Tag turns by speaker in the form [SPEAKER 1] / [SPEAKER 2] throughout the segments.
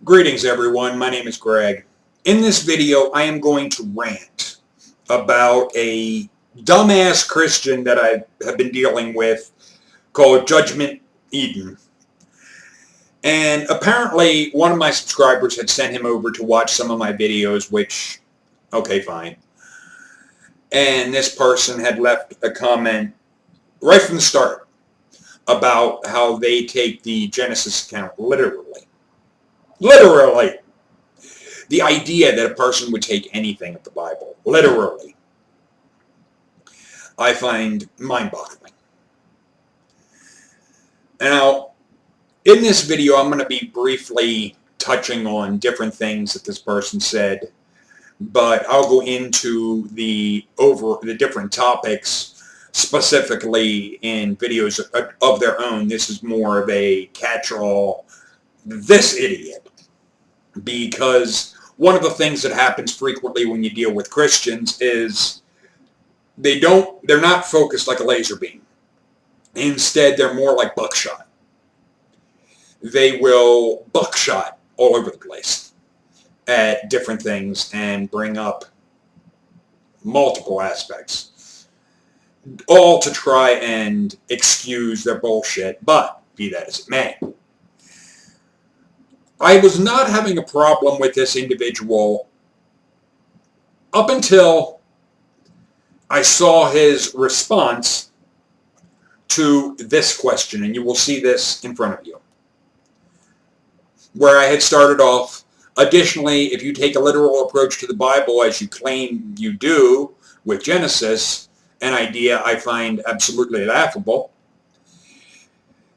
[SPEAKER 1] Greetings everyone, my name is Greg. In this video I am going to rant about a dumbass Christian that I have been dealing with called Judgment Eden. And apparently one of my subscribers had sent him over to watch some of my videos, which, okay, fine. And this person had left a comment right from the start about how they take the Genesis account literally. Literally. The idea that a person would take anything of the Bible literally, I find mind-boggling. Now, in this video, I'm going to be briefly touching on different things that this person said, but I'll go into the different topics specifically in videos of their own. This is more of a catch-all, this idiot. Because one of the things that happens frequently when you deal with Christians is they're not focused like a laser beam. Instead, they're more like buckshot. They will buckshot all over the place at different things and bring up multiple aspects, all to try and excuse their bullshit, but be that as it may. I was not having a problem with this individual up until I saw his response to this question, and you will see this in front of you, where I had started off, additionally, if you take a literal approach to the Bible as you claim you do with Genesis, an idea I find absolutely laughable,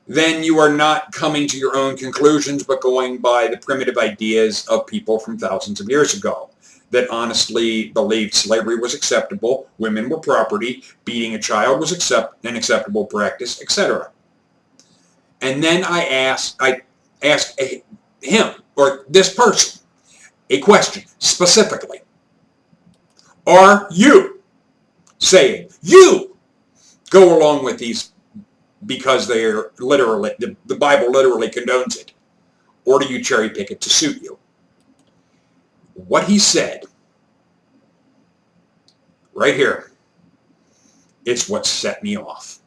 [SPEAKER 1] then you are not coming to your own conclusions, but going by the primitive ideas of people from thousands of years ago that honestly believed slavery was acceptable, women were property, beating a child was an acceptable practice, etc. And then I asked him, or this person, a question specifically. Are you saying you go along with these because they're literally, the Bible literally condones it? Or do you cherry pick it to suit you? What he said, right here, is what set me off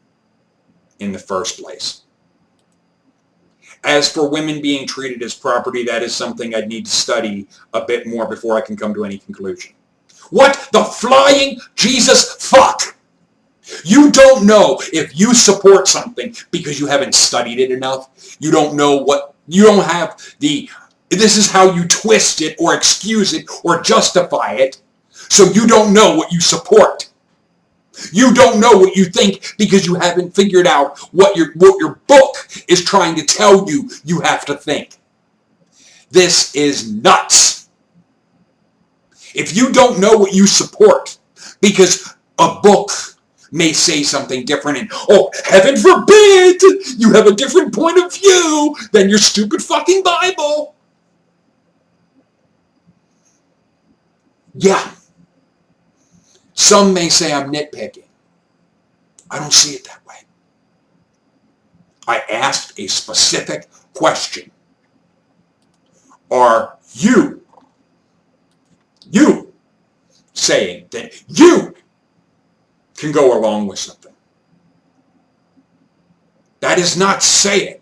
[SPEAKER 1] in the first place. As for women being treated as property, that is something I'd need to study a bit more before I can come to any conclusion. What the flying Jesus fuck? You don't know if you support something because you haven't studied it enough. You don't know what, you don't have the, this is how you twist it or excuse it or justify it. So you don't know what you support. You don't know what you think because you haven't figured out what your book is trying to tell you you have to think. This is nuts. If you don't know what you support because a book may say something different, and oh, heaven forbid you have a different point of view than your stupid fucking Bible. Yeah. Some may say I'm nitpicking. I don't see it that way. I asked a specific question. Are you saying that you can go along with something? That is not saying,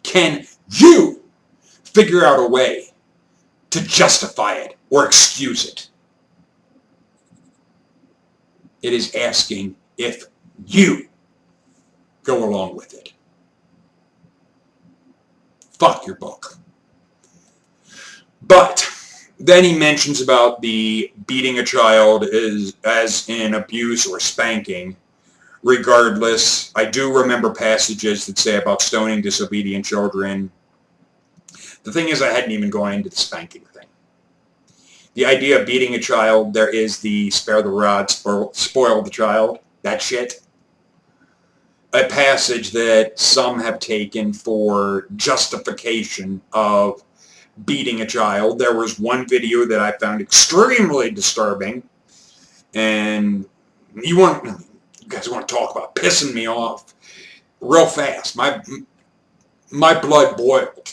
[SPEAKER 1] can you figure out a way to justify it or excuse it? It is asking if you go along with it. Fuck your book. But then he mentions about the beating a child as in abuse or spanking. Regardless, I do remember passages that say about stoning disobedient children. The thing is, I hadn't even gone into the spanking thing. The idea of beating a child, there is the spare the rod, spoil the child, that shit. A passage that some have taken for justification of beating a child. There was one video that I found extremely disturbing, and you guys want to talk about pissing me off real fast. My blood boiled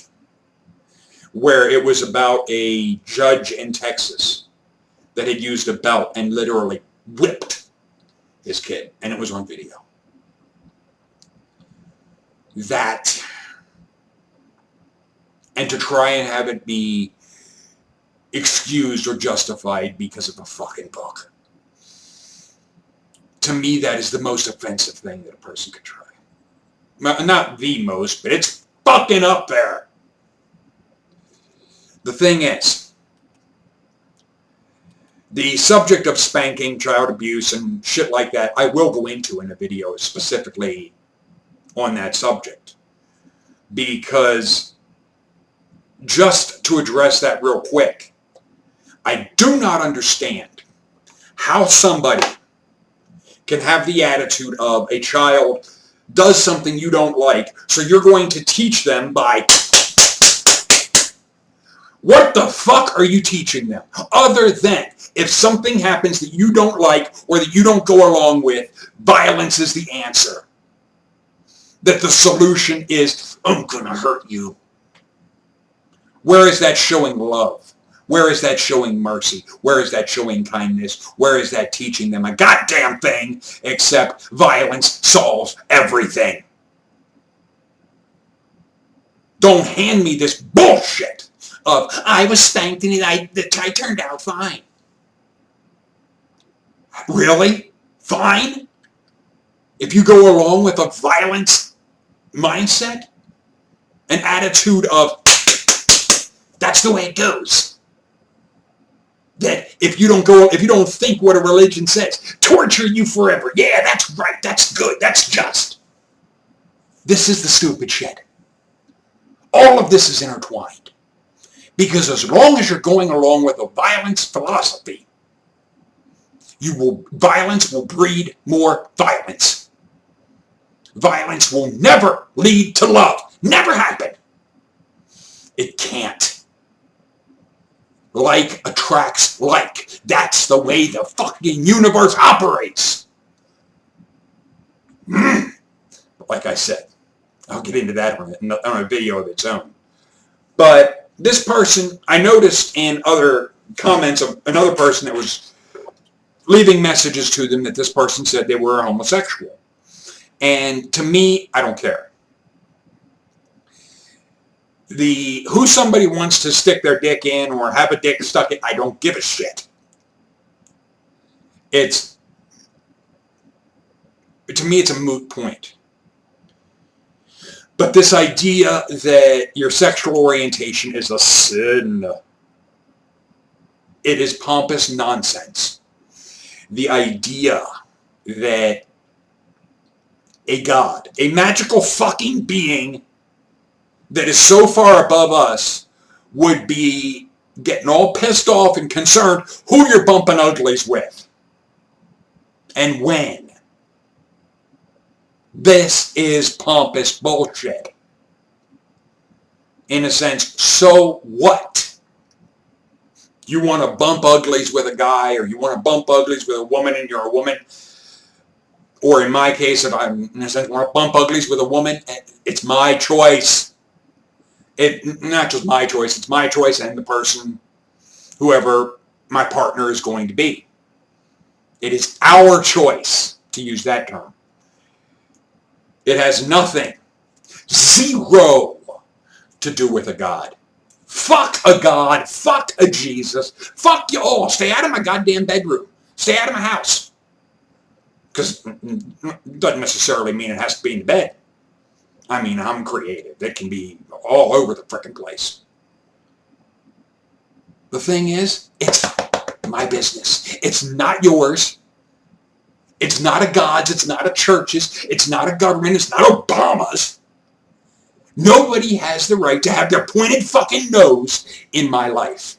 [SPEAKER 1] where it was about a judge in Texas that had used a belt and literally whipped his kid, and it was on video. That, and to try and have it be excused or justified because of a fucking book. To me, that is the most offensive thing that a person could try. Not the most, but it's fucking up there. The thing is, the subject of spanking, child abuse, and shit like that, I will go into in a video specifically on that subject. Because, just to address that real quick, I do not understand how somebody can have the attitude of a child does something you don't like, so you're going to teach them by... What the fuck are you teaching them? Other than, if something happens that you don't like or that you don't go along with, violence is the answer. That the solution is, I'm gonna hurt you. Where is that showing love? Where is that showing mercy? Where is that showing kindness? Where is that teaching them a goddamn thing except violence solves everything? Don't hand me this bullshit of, I was spanked and I turned out fine. Really? Fine? If you go along with a violence mindset? An attitude of, that's the way it goes. That if you don't think what a religion says, torture you forever. Yeah, that's right, that's good, that's just. This is the stupid shit. All of this is intertwined. Because as long as you're going along with a violence philosophy, violence will breed more violence. Violence will never lead to love. Never happen. It can't. Like attracts like. That's the way the fucking universe operates. But like I said, I'll get into that on a video of its own. But this person, I noticed in other comments of another person that was leaving messages to them that this person said they were a homosexual. And to me, I don't care. Who somebody wants to stick their dick in or have a dick stuck in, I don't give a shit. To me, it's a moot point. But this idea that your sexual orientation is a sin, it is pompous nonsense. The idea that a God, a magical fucking being that is so far above us, would be getting all pissed off and concerned who you're bumping uglies with. And when. This is pompous bullshit. In a sense, so what? You want to bump uglies with a guy, or you want to bump uglies with a woman and you're a woman, or in my case, if I want to bump uglies with a woman, it's my choice. Not just my choice, it's my choice and the person, whoever my partner is going to be. It is our choice, to use that term. It has nothing, zero, to do with a God. Fuck a God, fuck a Jesus, fuck you all. Stay out of my goddamn bedroom. Stay out of my house. Because it doesn't necessarily mean it has to be in the bed. I mean, I'm creative. It can be all over the frickin' place. The thing is, it's my business. It's not yours. It's not a God's. It's not a church's. It's not a government. It's not Obama's. Nobody has the right to have their pointed fucking nose in my life.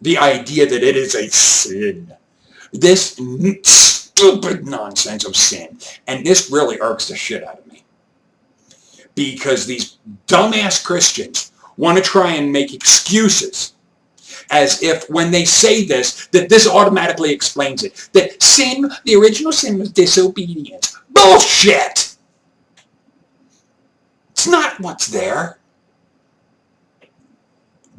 [SPEAKER 1] The idea that it is a sin. This stupid nonsense of sin. And this really irks the shit out of me. Because these dumbass Christians want to try and make excuses as if when they say this, that this automatically explains it. That sin, the original sin was disobedience. Bullshit! It's not what's there.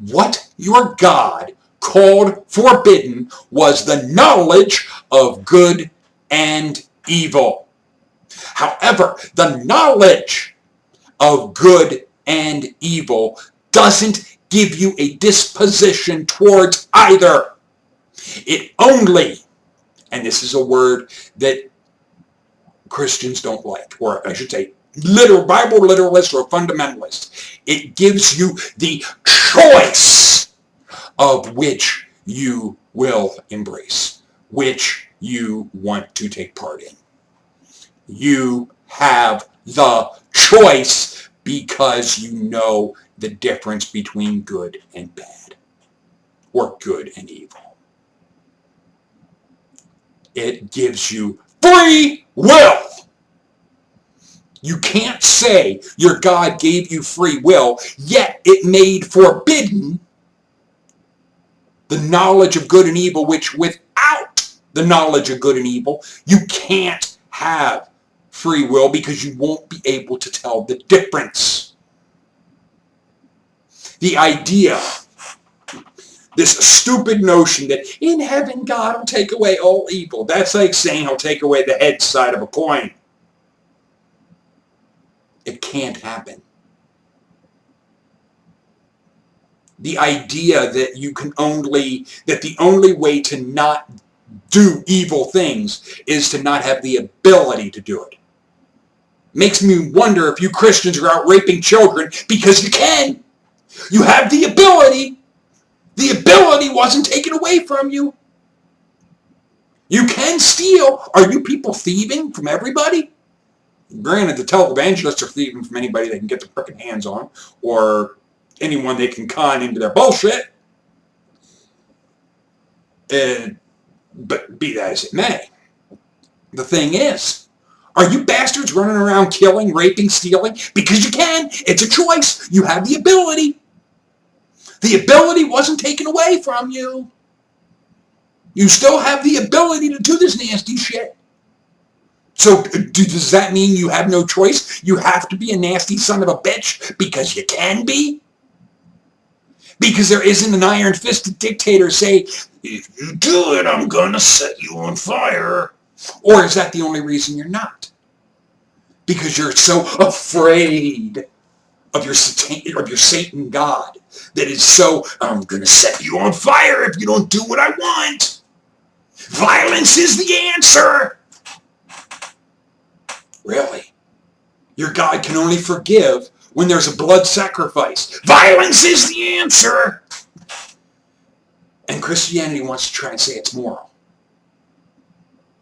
[SPEAKER 1] What your God called forbidden was the knowledge of good and evil. However, the knowledge of good and evil doesn't give you a disposition towards either. It only, and this is a word that Christians don't like, or I should say Bible literalists or fundamentalists, it gives you the choice of which you will embrace, which you want to take part in. You have the choice because you know the difference between good and bad, or good and evil. It gives you free will. You can't say your God gave you free will, yet it made forbidden the knowledge of good and evil, which without the knowledge of good and evil, you can't have free will because you won't be able to tell the difference. The idea, this stupid notion that in heaven God will take away all evil, that's like saying he'll take away the head side of a coin. It can't happen. The idea that the only way to not do evil things is to not have the ability to do it. Makes me wonder if you Christians are out raping children because you can. You have the ability. The ability wasn't taken away from you. You can steal. Are you people thieving from everybody? Granted, the televangelists are thieving from anybody they can get their frickin' hands on, or anyone they can con into their bullshit. But be that as it may, the thing is, are you bastards running around killing, raping, stealing? Because you can. It's a choice. You have the ability. The ability wasn't taken away from you. You still have the ability to do this nasty shit. So does that mean you have no choice? You have to be a nasty son of a bitch because you can be? Because there isn't an iron-fisted dictator say, if you do it, I'm going to set you on fire. Or is that the only reason you're not? Because you're so afraid of your Satan God that is so, I'm going to set you on fire if you don't do what I want. Violence is the answer. Really? Your God can only forgive when there's a blood sacrifice. Violence is the answer. And Christianity wants to try and say it's moral.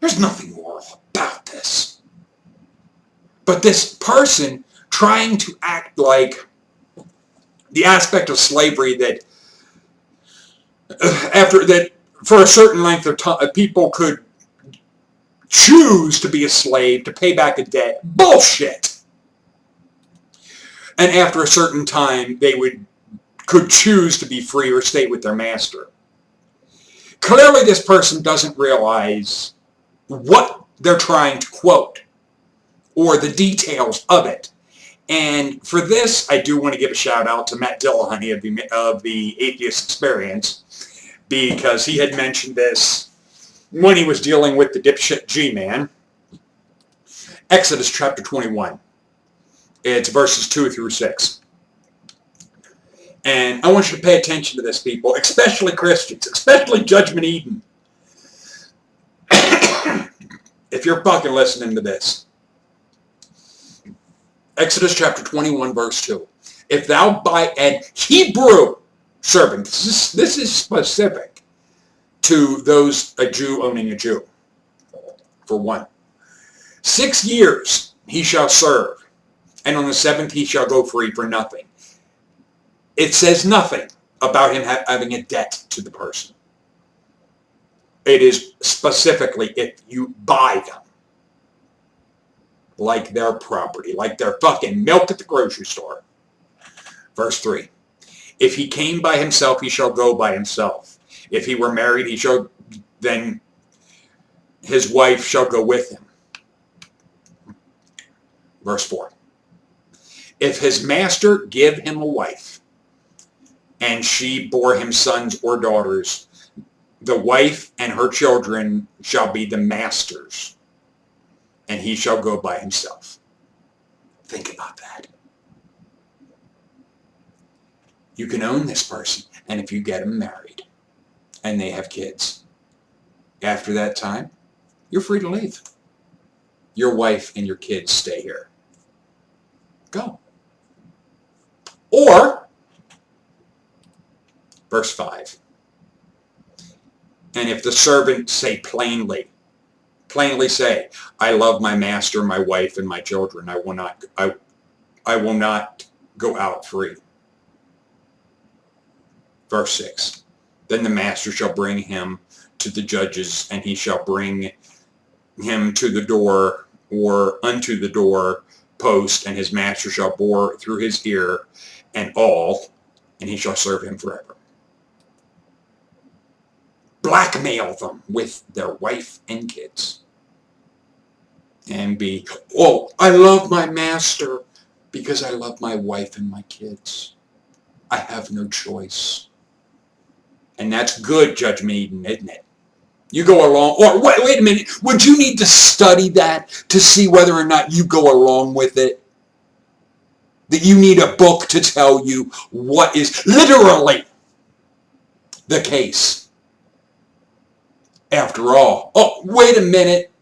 [SPEAKER 1] There's nothing moral about this. But this person trying to act like the aspect of slavery that for a certain length of time people could choose to be a slave to pay back a debt. Bullshit. And after a certain time, they could choose to be free or stay with their master. Clearly, this person doesn't realize what they're trying to quote or the details of it. And for this, I do want to give a shout out to Matt Dillahunty of the Atheist Experience, because he had mentioned this when he was dealing with the dipshit G-Man. Exodus chapter 21. It's verses 2 through 6. And I want you to pay attention to this, people, especially Christians, especially Judgment Eden. If you're fucking listening to this. Exodus chapter 21, verse 2. If thou buy an Hebrew servant, this is specific to a Jew owning a Jew, for one. 6 years he shall serve, and on the 7th he shall go free for nothing. It says nothing about him having a debt to the person. It is specifically if you buy them, like their property, like their fucking milk at the grocery store. Verse 3. If he came by himself, he shall go by himself. If he were married, then his wife shall go with him. Verse 4. If his master give him a wife, and she bore him sons or daughters, the wife and her children shall be the master's, and he shall go by himself. Think about that. You can own this person, and if you get them married, and they have kids, after that time, you're free to leave. Your wife and your kids stay here. Go. Or, verse 5, and if the servant say plainly say, I love my master, my wife, and my children, I will not go out free. Verse 6, then the master shall bring him to the judges, and he shall bring him to the door, or unto the door post, and his master shall bore through his ear and all, and he shall serve him forever. Blackmail them with their wife and kids. And be, oh, I love my master because I love my wife and my kids. I have no choice. And that's good, Judge Eden, isn't it? You go along, or wait a minute, would you need to study that to see whether or not you go along with it? That you need a book to tell you what is literally the case. After all, oh, wait a minute,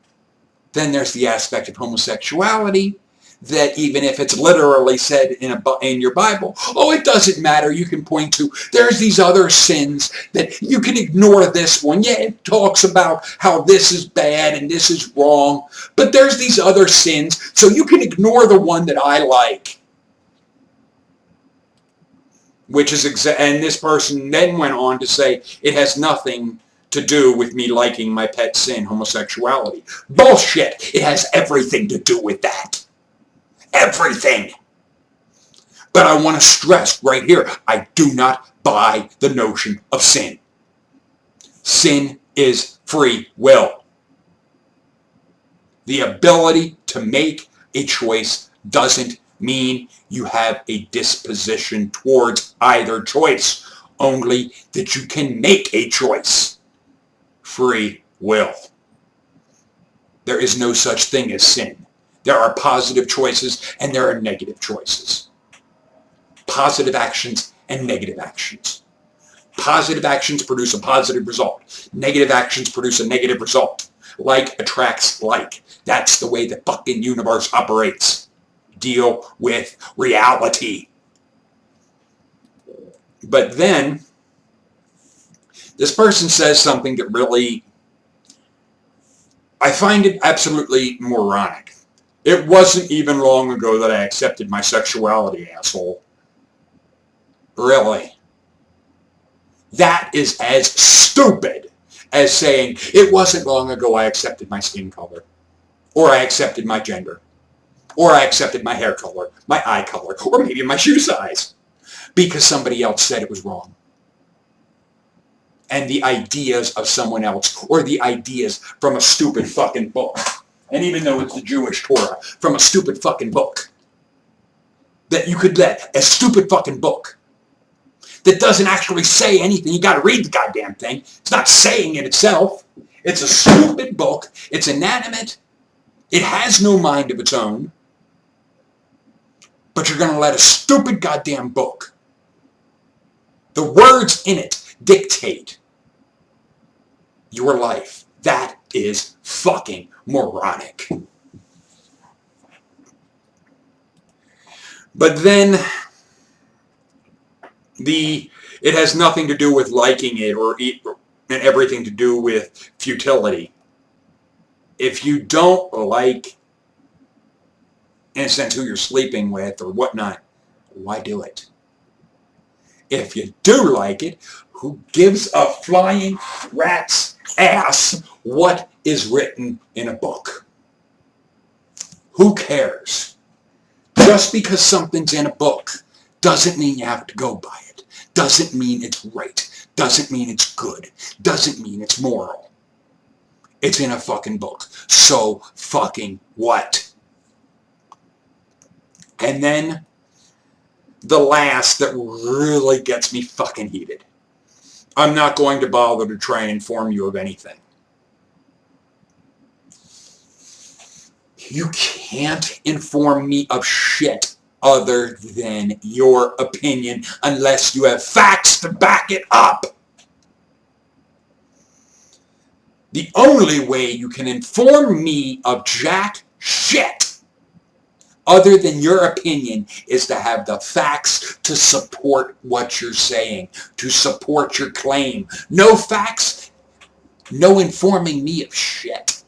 [SPEAKER 1] then there's the aspect of homosexuality, that even if it's literally said in your Bible, oh, it doesn't matter, you can point to, there's these other sins that you can ignore this one. Yeah, it talks about how this is bad and this is wrong, but there's these other sins, so you can ignore the one that I like. Which is and this person then went on to say, it has nothing to do with me liking my pet sin, homosexuality. Bullshit! It has everything to do with that. Everything. But I want to stress right here, I do not buy the notion of sin. Sin is free will. The ability to make a choice doesn't mean you have a disposition towards either choice, only that you can make a choice. Free will. There is no such thing as sin. There are positive choices and there are negative choices. Positive actions and negative actions. Positive actions produce a positive result. Negative actions produce a negative result. Like attracts like. That's the way the fucking universe operates. Deal with reality. But then, this person says something that really, I find it absolutely moronic. It wasn't even long ago that I accepted my sexuality, asshole. Really? That is as stupid as saying, it wasn't long ago I accepted my skin color, or I accepted my gender, or I accepted my hair color, my eye color, or maybe my shoe size, because somebody else said it was wrong. And the ideas of someone else, or the ideas from a stupid fucking book, and even though it's the Jewish Torah, from a stupid fucking book, that you could let a stupid fucking book that doesn't actually say anything. You got to read the goddamn thing. It's not saying it itself. It's a stupid book. It's inanimate. It has no mind of its own. But you're going to let a stupid goddamn book, the words in it, dictate your life. That is fucking moronic. But then it has nothing to do with liking it and everything to do with futility. If you don't like, in a sense, who you're sleeping with or whatnot, why do it? If you do like it, who gives a flying rat's ass what is written in a book? Who cares? Just because something's in a book doesn't mean you have to go by it. Doesn't mean it's right. Doesn't mean it's good. Doesn't mean it's moral. It's in a fucking book. So fucking what? And then the last that really gets me fucking heated. I'm not going to bother to try and inform you of anything. You can't inform me of shit other than your opinion unless you have facts to back it up. The only way you can inform me of jack shit other than your opinion is to have the facts to support what you're saying, to support your claim. No facts, no informing me of shit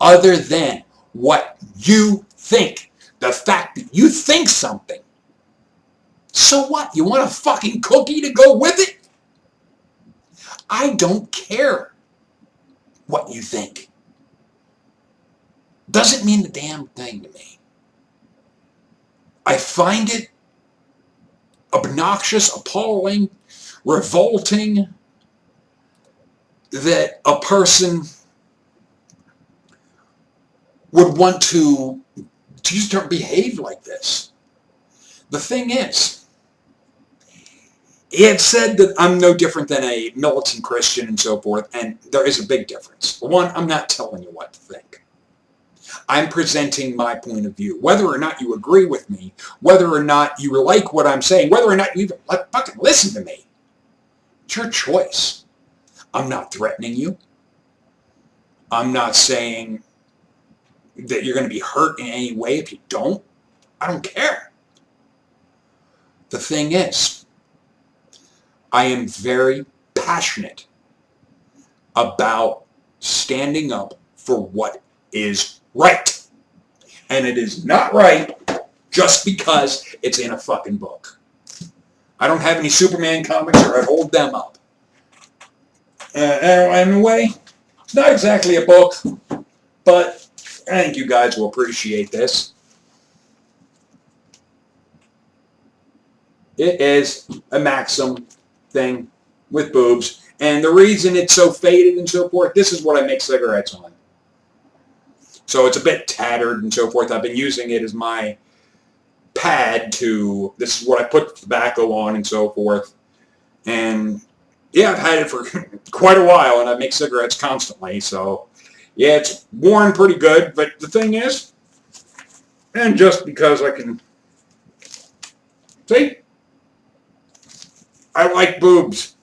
[SPEAKER 1] other than what you think. The fact that you think something. So what? You want a fucking cookie to go with it? I don't care what you think. Doesn't mean the damn thing to me. I find it obnoxious, appalling, revolting that a person would want to just behave like this. The thing is, he had said that I'm no different than a militant Christian and so forth, and there is a big difference. One, I'm not telling you what to think. I'm presenting my point of view. Whether or not you agree with me, whether or not you like what I'm saying, whether or not you even fucking listen to me, it's your choice. I'm not threatening you. I'm not saying that you're going to be hurt in any way if you don't. I don't care. The thing is, I am very passionate about standing up for what is right. And it is not right just because it's in a fucking book. I don't have any Superman comics or I hold them up. In a way, it's not exactly a book, but I think you guys will appreciate this. It is a Maxim thing with boobs. And the reason it's so faded and so forth, this is what I make cigarettes on. So it's a bit tattered and so forth. I've been using it as my pad to, this is what I put tobacco on and so forth. And yeah, I've had it for quite a while and I make cigarettes constantly. So yeah, it's worn pretty good. But the thing is, and just because I can, see, I like boobs.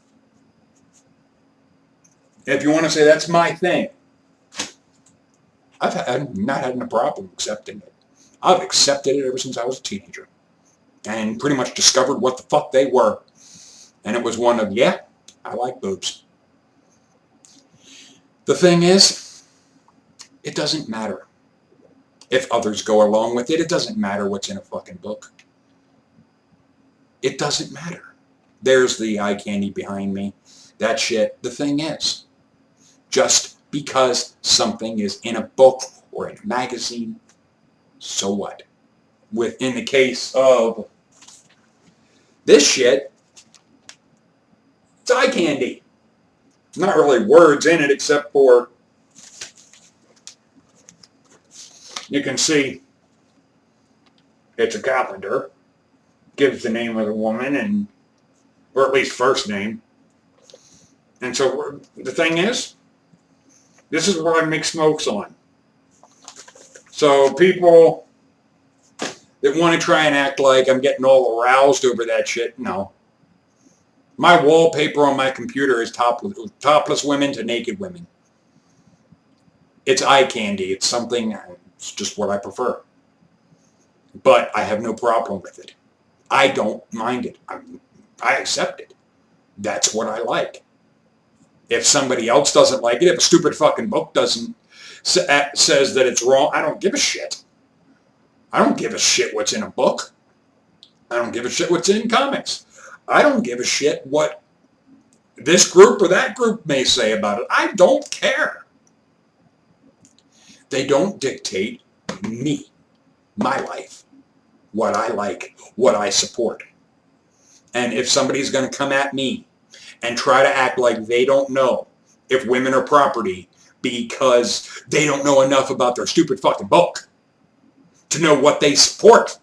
[SPEAKER 1] If you want to say that's my thing, I've not had a problem accepting it. I've accepted it ever since I was a teenager. And pretty much discovered what the fuck they were. And it was one of, yeah, I like boobs. The thing is, it doesn't matter if others go along with it. It doesn't matter what's in a fucking book. It doesn't matter. There's the eye candy behind me. That shit. The thing is, just because something is in a book or in a magazine, so what? In the case of this shit, it's eye candy. Not really words in it except for, you can see it's a calendar. Gives the name of the woman, and or at least first name. And so the thing is, this is what I make smokes on. So people that want to try and act like I'm getting all aroused over that shit, no. My wallpaper on my computer is topless women to naked women. It's eye candy. It's something, it's just what I prefer. But I have no problem with it. I don't mind it. I accept it. That's what I like. If somebody else doesn't like it, if a stupid fucking book doesn't says that it's wrong, I don't give a shit. I don't give a shit what's in a book. I don't give a shit what's in comics. I don't give a shit what this group or that group may say about it. I don't care. They don't dictate me, my life, what I like, what I support. And if somebody's going to come at me and try to act like they don't know if women are property because they don't know enough about their stupid fucking book to know what they support,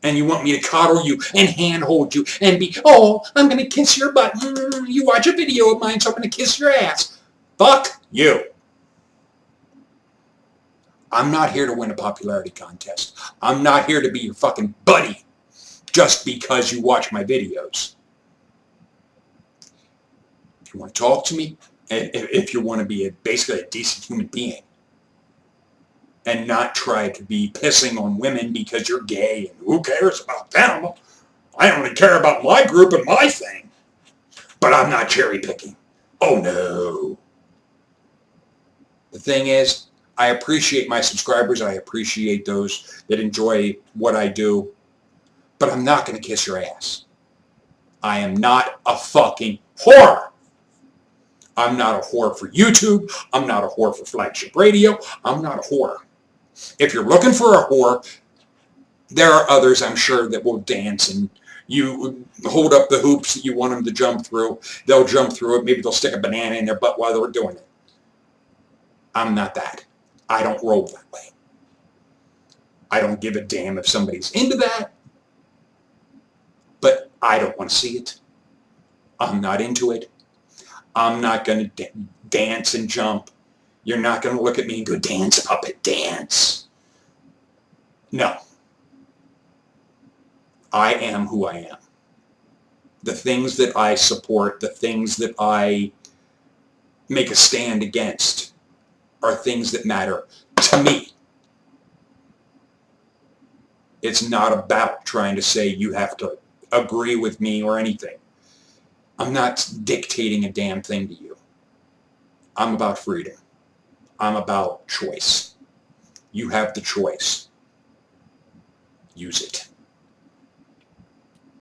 [SPEAKER 1] And you want me to coddle you and handhold you and be, oh, I'm going to kiss your butt. You watch a video of mine, so I'm going to kiss your ass. Fuck you. I'm not here to win a popularity contest. I'm not here to be your fucking buddy just because you watch my videos. If you want to talk to me, if you want to be basically a decent human being, and not try to be pissing on women because you're gay and who cares about them? I only care about my group and my thing. But I'm not cherry picking. Oh no. The thing is, I appreciate my subscribers. I appreciate those that enjoy what I do. But I'm not going to kiss your ass. I am not a fucking whore. I'm not a whore for YouTube. I'm not a whore for flagship radio. I'm not a whore. If you're looking for a whore, there are others, I'm sure, that will dance, and you hold up the hoops that you want them to jump through. They'll jump through it. Maybe they'll stick a banana in their butt while they're doing it. I'm not that. I don't roll that way. I don't give a damn if somebody's into that, but I don't want to see it. I'm not into it. I'm not going to dance and jump. You're not going to look at me and go, dance, puppet, dance. No. I am who I am. The things that I support, the things that I make a stand against are things that matter to me. It's not about trying to say you have to agree with me or anything. I'm not dictating a damn thing to you. I'm about freedom. I'm about choice. You have the choice. Use it.